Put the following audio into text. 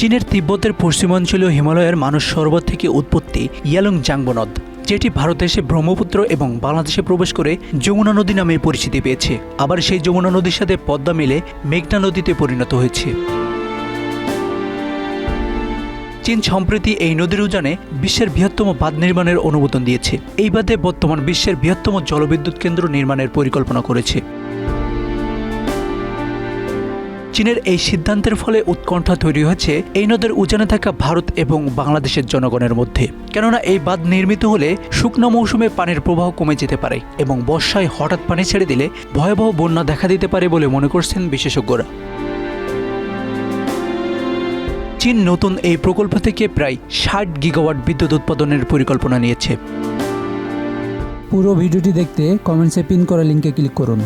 চীনের তিব্বতের পশ্চিমাঞ্চলীয় হিমালয়ের মানস সরোবর থেকে উৎপত্তি ইয়ালুং জাংবো নদ, যেটি ভারতে এসে ব্রহ্মপুত্র এবং বাংলাদেশে প্রবেশ করে যমুনা নদী নামে পরিচিতি পেয়েছে। আবার সেই যমুনা নদীর সাথে পদ্মা মিলে মেঘনা নদীতে পরিণত হয়েছে। চীন সম্প্রতি এই নদীর উজানে বিশ্বের বৃহত্তম বাঁধ নির্মাণের অনুমোদন দিয়েছে। এই বাঁধে বর্তমান বিশ্বের বৃহত্তম জলবিদ্যুৎ কেন্দ্র নির্মাণের পরিকল্পনা করেছে। চীনের এই সিদ্ধান্তের ফলে উৎকণ্ঠা তৈরি হয়েছে এই নদের উজানে থাকা ভারত এবং বাংলাদেশের জনগণের মধ্যে। কেননা এই বাঁধ নির্মিত হলে শুকনো মৌসুমে পানির প্রবাহ কমে যেতে পারে এবং বর্ষায় হঠাৎ পানি ছেড়ে দিলে ভয়াবহ বন্যা দেখা দিতে পারে বলে মনে করছেন বিশেষজ্ঞরা। চীন নতুন এই প্রকল্প থেকে প্রায় ৬০ গিগাওয়াট বিদ্যুৎ উৎপাদনের পরিকল্পনা নিয়েছে। পুরো ভিডিওটি দেখতে কমেন্টসে পিন করা লিঙ্কে ক্লিক করুন।